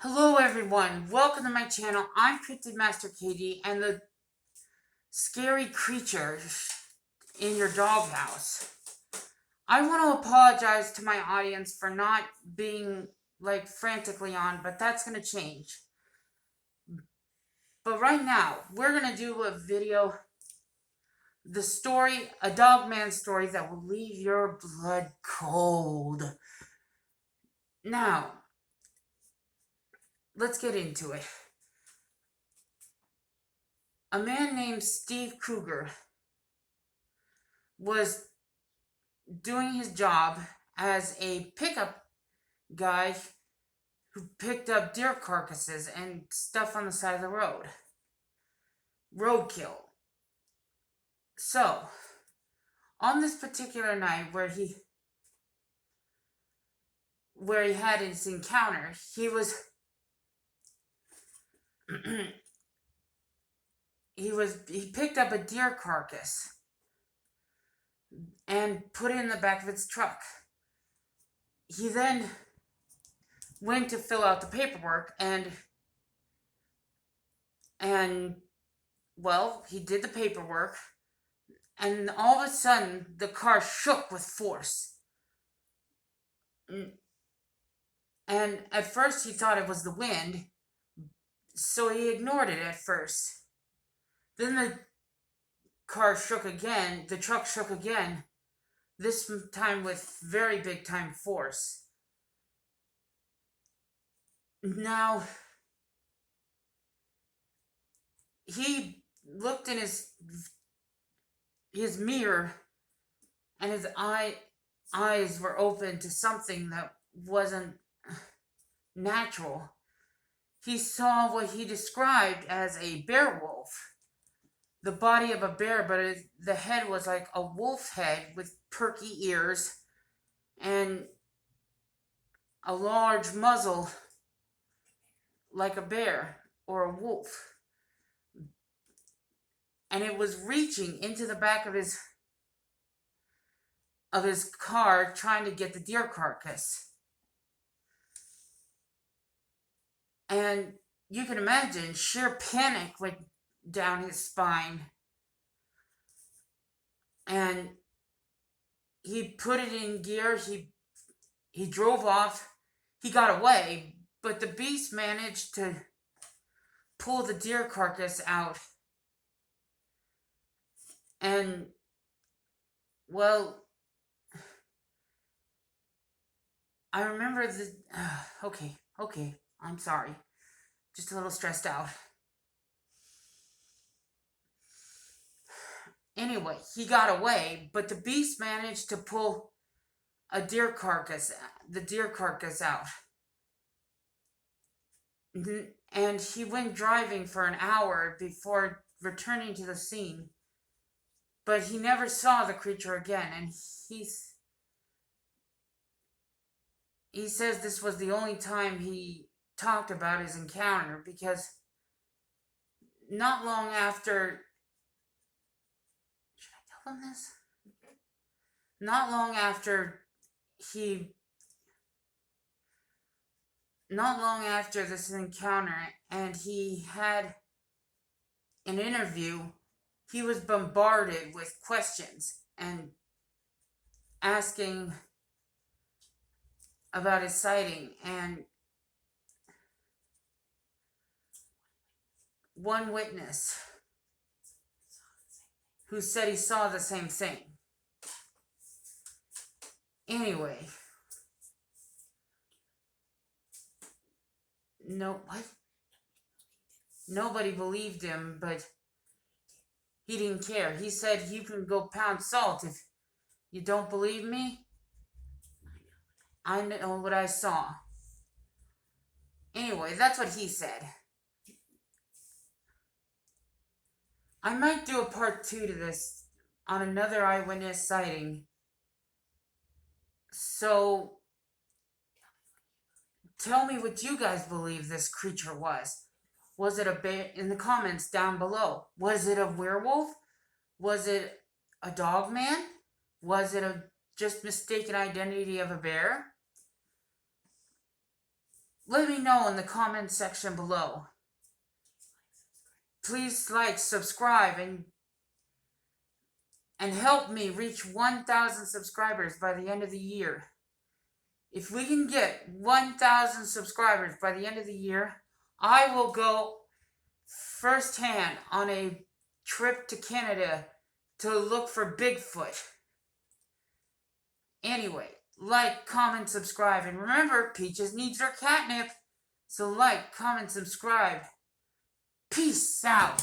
Hello everyone, welcome to my channel. I'm Cryptidmasterkd, and the scary creature in your doghouse. I want to apologize to my audience for not being frantically on, but that's going to change. But right now, we're going to do a video, the story, a dogman story that will leave your blood cold. Now, let's get into it. A man named Steve Kruger was doing his job as a pickup guy who picked up deer carcasses and stuff on the side of the road. Roadkill. So, on this particular night where he had his encounter, he picked up a deer carcass and put it in the back of its truck. He then went to fill out the paperwork and well, he did the paperwork, and all of a sudden the car shook with force. And at first he thought it was the wind, so he ignored it at first. Then the car shook again, the truck shook again, this time with very big time force. Now, he looked in his mirror, and his eyes were open to something that wasn't natural. He saw what he described as a bear wolf. The body of a bear, but the head was like a wolf head with perky ears and a large muzzle like a bear or a wolf. And it was reaching into the back of his car trying to get the deer carcass. And you can imagine sheer panic went down his spine. And he put it in gear. He drove off. He got away, but the beast managed to pull the deer carcass out. And, well, I remember okay, I'm sorry. Just a little stressed out. Anyway, he got away, but the beast managed to pull the deer carcass out. And he went driving for an hour before returning to the scene. But he never saw the creature again, and he says this was the only time he talked about his encounter, because not long after... Should I tell him this? Not long after this encounter, and he had an interview, he was bombarded with questions and asking about his sighting, and one witness who said he saw the same thing. Anyway, nobody believed him, but he didn't care. He said, "You can go pound salt if you don't believe me. I know what I saw." Anyway, that's what he said. I might do a part 2 to this on another eyewitness sighting. So, tell me what you guys believe this creature was. Was it a bear? In the comments down below. Was it a werewolf? Was it a dog man? Was it a just mistaken identity of a bear? let me know in the comment section below. Please like, subscribe, and help me reach 1,000 subscribers by the end of the year. If we can get 1,000 subscribers by the end of the year, I will go firsthand on a trip to Canada to look for Bigfoot. Anyway, like, comment, subscribe, and remember, Peaches needs her catnip. So like, comment, subscribe. Peace out.